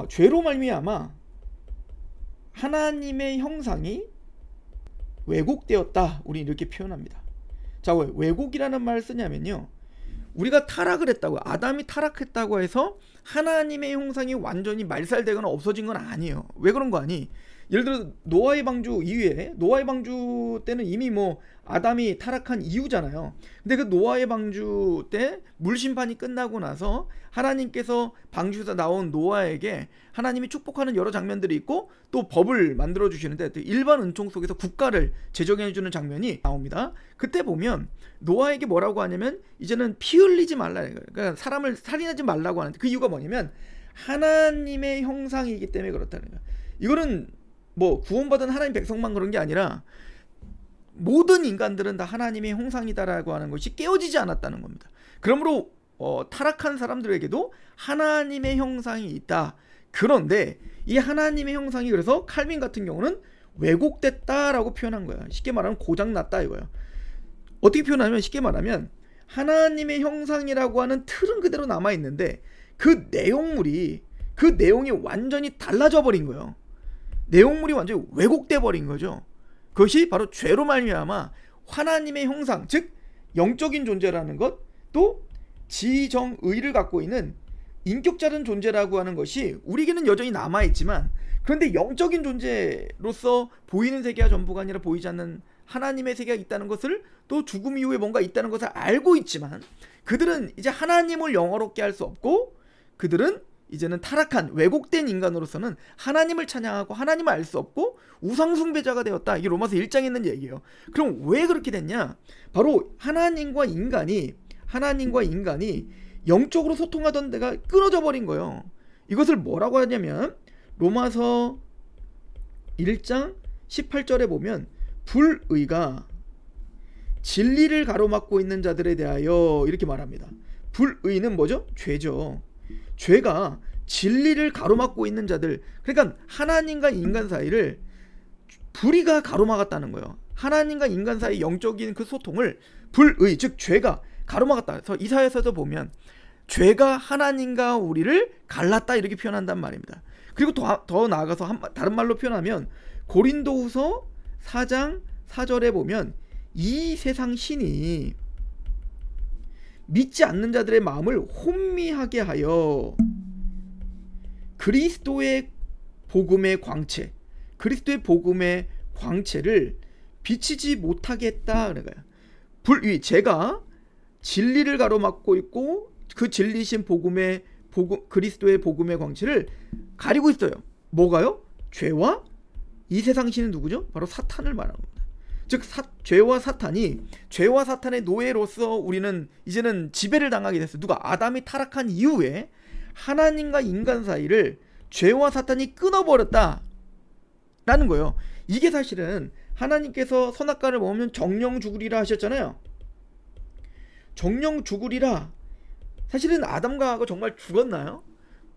죄로 말미암아 하나님의 형상이 왜곡되었다. 우리 이렇게 표현합니다. 자, 왜 왜곡이라는 말을 쓰냐면요, 우리가 타락을 했다고, 아담이 타락했다고 해서 하나님의 형상이 완전히 말살되거나 없어진 건 아니에요. 왜 그런 거 아니? 예를 들어 노아의 방주 이후에, 노아의 방주 때는 이미 뭐 아담이 타락한 이후잖아요. 근데 그 노아의 방주 때 물심판이 끝나고 나서 하나님께서 방주에서 나온 노아에게 하나님이 축복하는 여러 장면들이 있고, 또 법을 만들어 주시는데 일반 은총 속에서 국가를 제정해 주는 장면이 나옵니다. 그때 보면 노아에게 뭐라고 하냐면, 이제는 피 흘리지 말라, 그러니까 사람을 살인하지 말라고 하는데, 그 이유가 뭐냐면 하나님의 형상이기 때문에 그렇다는 거야. 이거는 뭐 구원받은 하나님 백성만 그런 게 아니라 모든 인간들은 다 하나님의 형상이다라고 하는 것이 깨어지지 않았다는 겁니다. 그러므로 타락한 사람들에게도 하나님의 형상이 있다. 그런데 이 하나님의 형상이, 그래서 칼빈 같은 경우는 왜곡됐다라고 표현한 거야. 쉽게 말하면 고장났다 이거야. 어떻게 표현하면, 쉽게 말하면 하나님의 형상이라고 하는 틀은 그대로 남아있는데 그 내용이 완전히 달라져 버린 거예요. 내용물이 완전히 왜곡돼 버린 거죠. 그것이 바로 죄로 말미암아 하나님의 형상, 즉 영적인 존재라는 것, 또 지정의를 갖고 있는 인격자른 존재라고 하는 것이 우리에게는 여전히 남아있지만, 그런데 영적인 존재로서 보이는 세계가 전부가 아니라 보이지 않는 하나님의 세계가 있다는 것을, 또 죽음 이후에 뭔가 있다는 것을 알고 있지만, 그들은 이제 하나님을 영화롭게 할 수 없고, 그들은 이제는 타락한 왜곡된 인간으로서는 하나님을 찬양하고 하나님을 알 수 없고 우상숭배자가 되었다. 이게 로마서 1장에 있는 얘기예요. 그럼 왜 그렇게 됐냐? 바로 하나님과 인간이 영적으로 소통하던 데가 끊어져 버린 거예요. 이것을 뭐라고 하냐면, 로마서 1장 18절에 보면 불의가 진리를 가로막고 있는 자들에 대하여 이렇게 말합니다. 불의는 뭐죠? 죄죠. 죄가 진리를 가로막고 있는 자들, 그러니까 하나님과 인간 사이를 불의가 가로막았다는 거예요. 하나님과 인간 사이 영적인 그 소통을 불의, 즉 죄가 가로막았다. 그래서 이사야서도 보면 죄가 하나님과 우리를 갈랐다 이렇게 표현한단 말입니다. 그리고 더 나아가서 다른 말로 표현하면 고린도후서 4장 4절에 보면 이 세상 신이 믿지 않는 자들의 마음을 혼미하게 하여 그리스도의 복음의 광채를 비치지 못하게 했다. 그러니까 불의, 죄가 진리를 가로막고 있고 그 진리신 그리스도의 복음의 광채를 가리고 있어요. 뭐가요? 죄와 이 세상 신은 누구죠? 바로 사탄을 말하는 겁니다. 즉 죄와 사탄의 노예로서 우리는 이제는 지배를 당하게 됐어요. 누가? 아담이 타락한 이후에 하나님과 인간 사이를 죄와 사탄이 끊어버렸다 라는 거예요. 이게 사실은 하나님께서 선악과를 먹으면 정령 죽으리라 하셨잖아요. 정령 죽으리라. 사실은 아담과 하가 정말 죽었나요?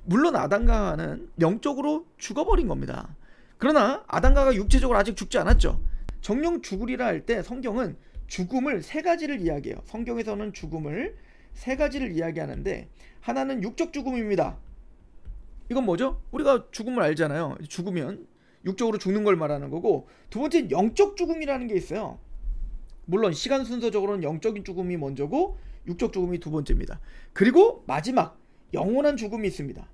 물론 아담과 하는 영적으로 죽어버린 겁니다. 그러나 아담과 하가 육체적으로 아직 죽지 않았죠. 정령 죽으리라 할 때 성경은 죽음을 세 가지를 이야기해요. 성경에서는 죽음을 세 가지를 이야기하는데, 하나는 육적 죽음입니다. 이건 뭐죠? 우리가 죽음을 알잖아요. 죽으면 육적으로 죽는 걸 말하는 거고, 두 번째는 영적 죽음이라는 게 있어요. 물론 시간 순서적으로는 영적인 죽음이 먼저고 육적 죽음이 두 번째입니다. 그리고 마지막 영원한 죽음이 있습니다.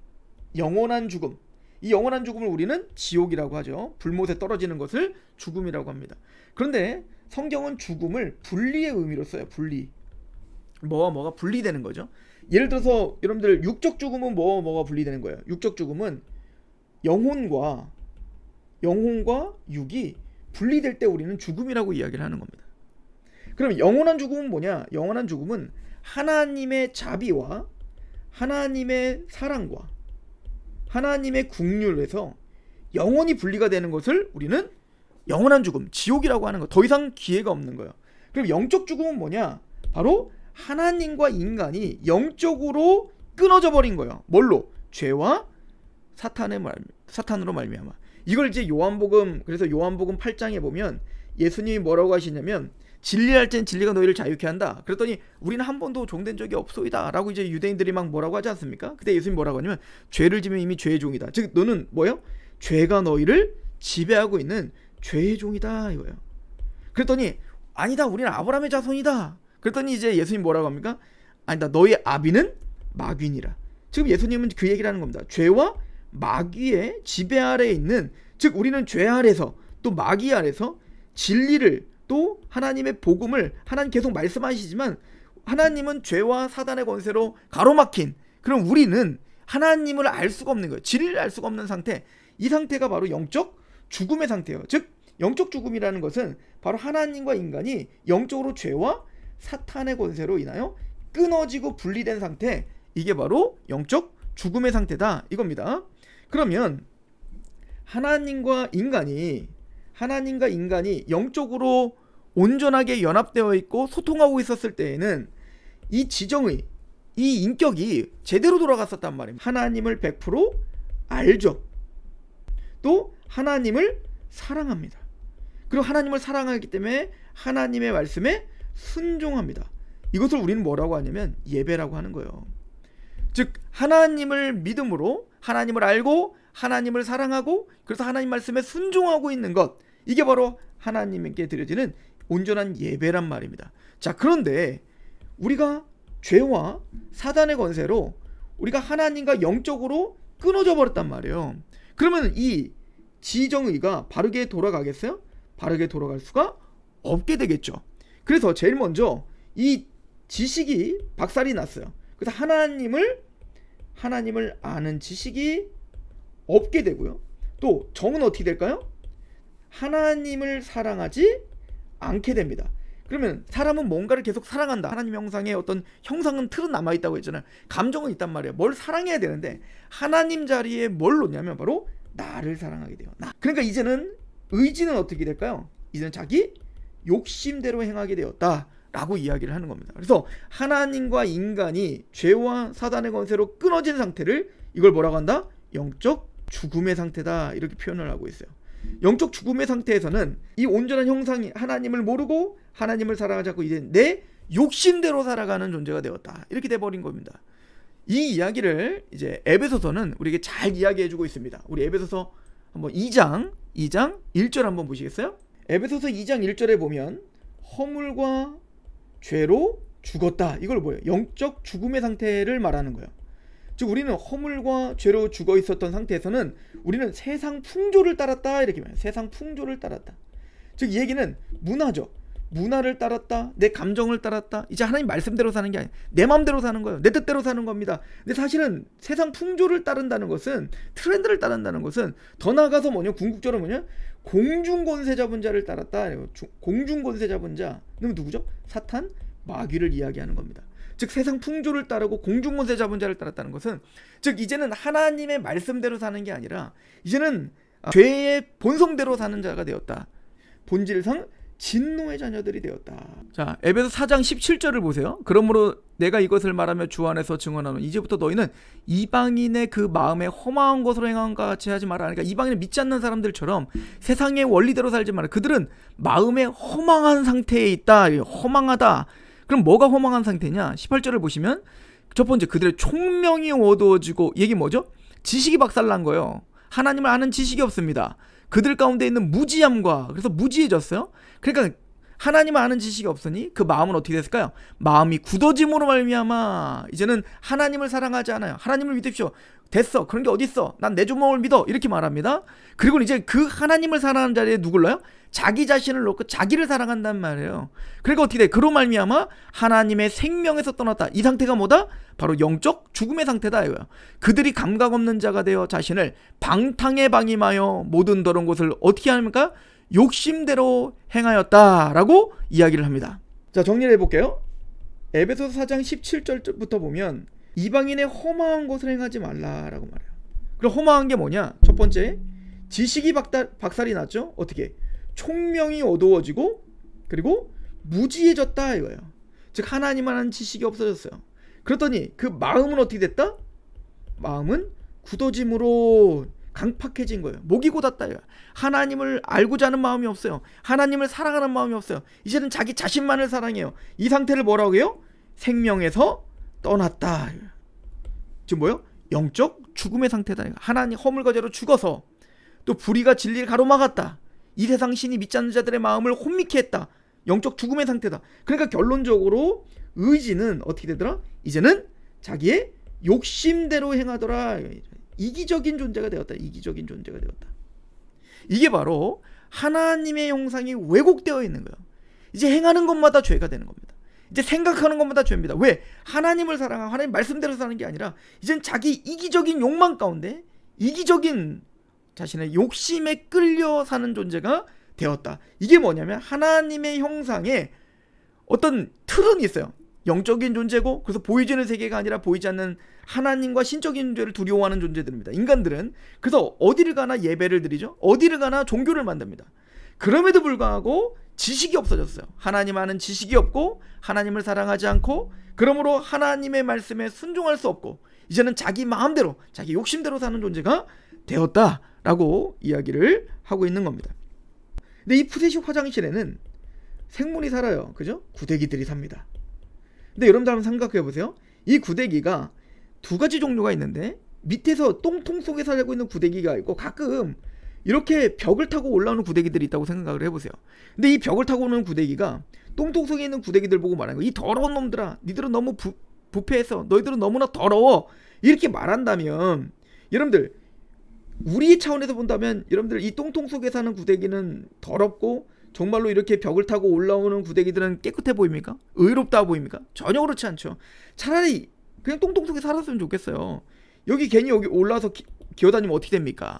영원한 죽음. 이 영원한 죽음을 우리는 지옥이라고 하죠. 불못에 떨어지는 것을 죽음이라고 합니다. 그런데 성경은 죽음을 분리의 의미로 써요. 분리. 뭐가 분리되는 거죠. 예를 들어서 여러분들 육적 죽음은 뭐가 분리되는 거예요. 육적 죽음은 영혼과 육이 분리될 때 우리는 죽음이라고 이야기를 하는 겁니다. 그럼 영원한 죽음은 뭐냐? 영원한 죽음은 하나님의 자비와 하나님의 사랑과 하나님의 국률에서 영원히 분리가 되는 것을 우리는 영원한 죽음, 지옥이라고 하는 거. 더 이상 기회가 없는 거예요. 그럼 영적 죽음은 뭐냐? 바로 하나님과 인간이 영적으로 끊어져 버린 거예요. 뭘로? 죄와 사탄으로 말미암아. 이걸 이제 그래서 요한복음 8장에 보면 예수님이 뭐라고 하시냐면, 진리할 땐 진리가 너희를 자유케 한다. 그랬더니 우리는 한 번도 종된 적이 없소이다 라고 이제 유대인들이 막 뭐라고 하지 않습니까? 그때 예수님 뭐라고 하냐면 죄를 지면 이미 죄의 종이다. 즉 너는 뭐예요? 죄가 너희를 지배하고 있는 죄의 종이다 이거예요. 그랬더니 아니다, 우리는 아브라함의 자손이다. 그랬더니 이제 예수님 뭐라고 합니까? 아니다, 너희 아비는 마귀니라. 지금 예수님은 그 얘기를 하는 겁니다. 죄와 마귀의 지배 아래에 있는, 즉 우리는 죄 아래서 또 마귀 아래서 진리를 또 하나님의 복음을 하나님 계속 말씀하시지만 하나님은 죄와 사단의 권세로 가로막힌, 그럼 우리는 하나님을 알 수가 없는 거예요. 진리를 알 수가 없는 상태. 이 상태가 바로 영적 죽음의 상태예요. 즉 영적 죽음이라는 것은 바로 하나님과 인간이 영적으로 죄와 사탄의 권세로 인하여 끊어지고 분리된 상태, 이게 바로 영적 죽음의 상태다 이겁니다. 그러면 하나님과 인간이 영적으로 온전하게 연합되어 있고 소통하고 있었을 때에는 이 지정의, 이 인격이 제대로 돌아갔었단 말입니다. 하나님을 100% 알죠. 또 하나님을 사랑합니다. 그리고 하나님을 사랑하기 때문에 하나님의 말씀에 순종합니다. 이것을 우리는 뭐라고 하냐면 예배라고 하는 거예요. 즉 하나님을 믿음으로 하나님을 알고 하나님을 사랑하고 그래서 하나님 말씀에 순종하고 있는 것, 이게 바로 하나님께 드려지는 온전한 예배란 말입니다. 자, 그런데 우리가 죄와 사단의 권세로 우리가 하나님과 영적으로 끊어져 버렸단 말이에요. 그러면 이 지정의가 바르게 돌아가겠어요? 바르게 돌아갈 수가 없게 되겠죠. 그래서 제일 먼저 이 지식이 박살이 났어요. 그래서 하나님을 아는 지식이 없게 되고요. 또 정은 어떻게 될까요? 하나님을 사랑하지 않게 됩니다. 그러면 사람은 뭔가를 계속 사랑한다. 하나님 형상의 어떤 형상은 틀은 남아있다고 했잖아요. 감정은 있단 말이에요. 뭘 사랑해야 되는데 하나님 자리에 뭘 놓냐면 바로 나를 사랑하게 돼요. 그러니까 이제는 의지는 어떻게 될까요? 이제는 자기 욕심대로 행하게 되었다라고 이야기를 하는 겁니다. 그래서 하나님과 인간이 죄와 사단의 권세로 끊어진 상태를 이걸 뭐라고 한다? 영적 죽음의 상태다 이렇게 표현을 하고 있어요. 영적 죽음의 상태에서는 이 온전한 형상이 하나님을 모르고 하나님을 사랑하지 않고 이제 내 욕심대로 살아가는 존재가 되었다 이렇게 돼버린 겁니다. 이 이야기를 이제 에베소서는 우리에게 잘 이야기해주고 있습니다. 우리 에베소서 한번 2장 1절 한번 보시겠어요? 에베소서 2장 1절에 보면 허물과 죄로 죽었다. 이걸 뭐예요? 영적 죽음의 상태를 말하는 거예요. 즉 우리는 허물과 죄로 죽어 있었던 상태에서는 우리는 세상 풍조를 따랐다 이렇게 말해요. 세상 풍조를 따랐다. 즉 이 얘기는 문화죠. 문화를 따랐다, 내 감정을 따랐다. 이제 하나님 말씀대로 사는 게 아니에요. 내 마음대로 사는 거예요. 내 뜻대로 사는 겁니다. 근데 사실은 세상 풍조를 따른다는 것은, 트렌드를 따른다는 것은 더 나아가서 뭐냐, 궁극적으로 뭐냐, 공중권세 잡은 자를 따랐다. 공중권세 잡은 자는 누구죠? 사탄, 마귀를 이야기하는 겁니다. 즉 세상 풍조를 따르고 공중권세 잡은 자를 따랐다는 것은, 즉 이제는 하나님의 말씀대로 사는 게 아니라 이제는 죄의 본성대로 사는 자가 되었다. 본질상 진노의 자녀들이 되었다. 자, 에베소 4장 17절을 보세요. 그러므로 내가 이것을 말하며 주 안에서 증언하노니 이제부터 너희는 이방인의 그 마음에 허망한 것으로 행한 것 같이 하지 마라. 그러니까 이방인을 믿지 않는 사람들처럼 세상의 원리대로 살지 마라. 그들은 마음에 허망한 상태에 있다. 허망하다. 그럼 뭐가 허망한 상태냐? 18절을 보시면 첫 번째, 그들의 총명이 어두워지고, 얘기 뭐죠? 지식이 박살난 거예요. 하나님을 아는 지식이 없습니다. 그들 가운데 있는 무지함과, 그래서 무지해졌어요. 그러니까 하나님을 아는 지식이 없으니 그 마음은 어떻게 됐을까요? 마음이 굳어짐으로 말미암아 이제는 하나님을 사랑하지 않아요. 하나님을 믿으십시오. 됐어. 그런 게 어딨어. 난 내 주먹을 믿어. 이렇게 말합니다. 그리고 이제 그 하나님을 사랑하는 자리에 누굴 넣어요? 자기 자신을 놓고 자기를 사랑한단 말이에요. 그러니까 어떻게 돼? 그로 말미암아 하나님의 생명에서 떠났다. 이 상태가 뭐다? 바로 영적 죽음의 상태다 이거예요. 그들이 감각 없는 자가 되어 자신을 방탕에 방임하여 모든 더러운 것을 어떻게 합니까? 욕심대로 행하였다라고 이야기를 합니다. 자, 정리를 해볼게요. 에베소서 4장 17절부터 보면 이방인의 허망한 것을 행하지 말라라고 말해요. 그럼 허망한 게 뭐냐? 첫 번째, 지식이 박살이 났죠. 어떻게? 총명이 어두워지고 그리고 무지해졌다 이거예요. 즉 하나님을 아는 지식이 없어졌어요. 그랬더니 그 마음은 어떻게 됐다? 마음은 굳어짐으로 강팍해진 거예요. 목이 곧았다. 하나님을 알고자 하는 마음이 없어요. 하나님을 사랑하는 마음이 없어요. 이제는 자기 자신만을 사랑해요. 이 상태를 뭐라고 해요? 생명에서 떠났다. 지금 뭐요? 영적 죽음의 상태다. 하나님 허물과제로 죽어서 또 불의가 진리를 가로막았다. 이 세상 신이 믿지 않는 자들의 마음을 혼미케 했다. 영적 죽음의 상태다. 그러니까 결론적으로 의지는 어떻게 되더라? 이제는 자기의 욕심대로 행하더라. 이기적인 존재가 되었다. 이기적인 존재가 되었다. 이게 바로 하나님의 형상이 왜곡되어 있는 거예요. 이제 행하는 것마다 죄가 되는 겁니다. 이제 생각하는 것마다 죄입니다. 왜? 하나님을 사랑하고 하나님 말씀대로 사는 게 아니라 이젠 자기 이기적인 욕망 가운데 이기적인 자신의 욕심에 끌려 사는 존재가 되었다. 이게 뭐냐면 하나님의 형상에 어떤 틀은 있어요. 영적인 존재고, 그래서 보이지는 세계가 아니라 보이지 않는 하나님과 신적인 존재를 두려워하는 존재들입니다. 인간들은 그래서 어디를 가나 예배를 드리죠. 어디를 가나 종교를 만듭니다. 그럼에도 불구하고 지식이 없어졌어요. 하나님 아는 지식이 없고 하나님을 사랑하지 않고, 그러므로 하나님의 말씀에 순종할 수 없고 이제는 자기 마음대로 자기 욕심대로 사는 존재가 되었다라고 이야기를 하고 있는 겁니다. 근데 이 푸세식 화장실에는 생물이 살아요. 그죠? 구데기들이 삽니다. 근데 여러분들 한번 생각해 보세요. 이 구데기가 두 가지 종류가 있는데, 밑에서 똥통 속에 살고 있는 구데기가 있고 가끔 이렇게 벽을 타고 올라오는 구데기들이 있다고 생각을 해보세요. 근데 이 벽을 타고 오는 구데기가 똥통 속에 있는 구데기들 보고 말하는 거예요. 이 더러운 놈들아, 니들은 너무 부패해서 너희들은 너무나 더러워, 이렇게 말한다면, 여러분들 우리 차원에서 본다면 여러분들 이 똥통 속에 사는 구데기는 더럽고 정말로 이렇게 벽을 타고 올라오는 구데기들은 깨끗해 보입니까? 의롭다 보입니까? 전혀 그렇지 않죠. 차라리 그냥 똥통 속에 살았으면 좋겠어요. 여기 괜히 여기 올라와서 기어다니면 어떻게 됩니까?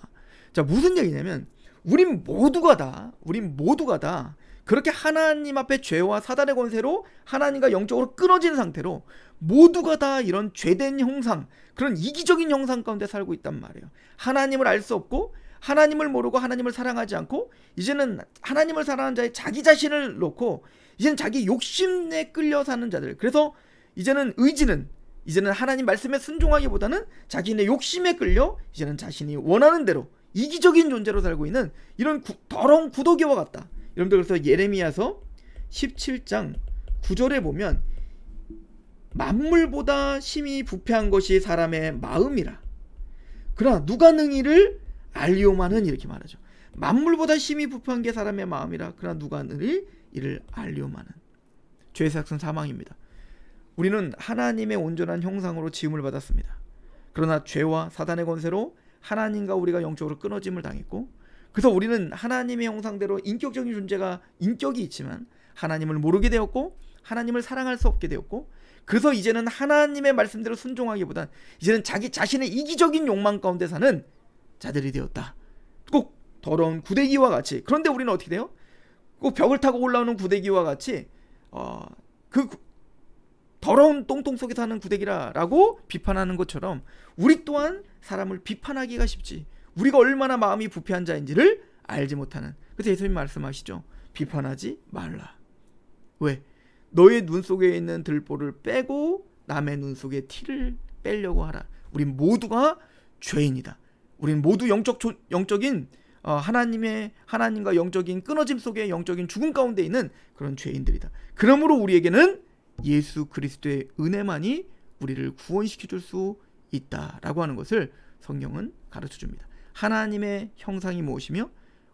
자, 무슨 얘기냐면 우린 모두가 다 그렇게 하나님 앞에 죄와 사단의 권세로 하나님과 영적으로 끊어진 상태로 모두가 다 이런 죄된 형상, 그런 이기적인 형상 가운데 살고 있단 말이에요. 하나님을 알 수 없고 하나님을 모르고 하나님을 사랑하지 않고, 이제는 하나님을 사랑하는 자의 자기 자신을 놓고 이제는 자기 욕심에 끌려 사는 자들. 그래서 이제는 의지는 이제는 하나님 말씀에 순종하기보다는 자기네 욕심에 끌려 이제는 자신이 원하는 대로 이기적인 존재로 살고 있는 이런 더러운 구더기와 같다. 여러분들 그래서 예레미야서 17장 9절에 보면 만물보다 심히 부패한 것이 사람의 마음이라. 그러나 누가 능히를 알리오마는, 이렇게 말하죠. 만물보다 심히 부패한 게 사람의 마음이라. 그러나 누가 능히 이를 알리오마는. 죄의 삭은 사망입니다. 우리는 하나님의 온전한 형상으로 지음을 받았습니다. 그러나 죄와 사단의 권세로 하나님과 우리가 영적으로 끊어짐을 당했고, 그래서 우리는 하나님의 형상대로 인격적인 존재가 인격이 있지만 하나님을 모르게 되었고 하나님을 사랑할 수 없게 되었고, 그래서 이제는 하나님의 말씀대로 순종하기보단 이제는 자기 자신의 이기적인 욕망 가운데 사는 자들이 되었다. 꼭 더러운 구데기와 같이. 그런데 우리는 어떻게 돼요? 꼭 벽을 타고 올라오는 구데기와 같이 그 더러운 똥통 속에 사는 구데기라고 비판하는 것처럼 우리 또한 사람을 비판하기가 쉽지. 우리가 얼마나 마음이 부패한 자인지를 알지 못하는. 그래서 예수님 말씀하시죠. 비판하지 말라. 왜? 너의 눈 속에 있는 들보를 빼고 남의 눈 속에 티를 빼려고 하라. 우린 모두가 죄인이다. 우린 모두 영적인 하나님과 영적인 끊어짐 속에 영적인 죽음 가운데 있는 그런 죄인들이다. 그러므로 우리에게는 예수 그리스도의 은혜만이 우리를 구원시켜 줄 수 있다라고 하는 것을 성경은 가르쳐 줍니다. 하나님의 형상이 무엇이며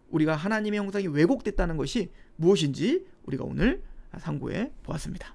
우리가 하나님의 형상이 왜곡됐다는 것이 무엇인지 우리가 오늘 상고해 보았습니다.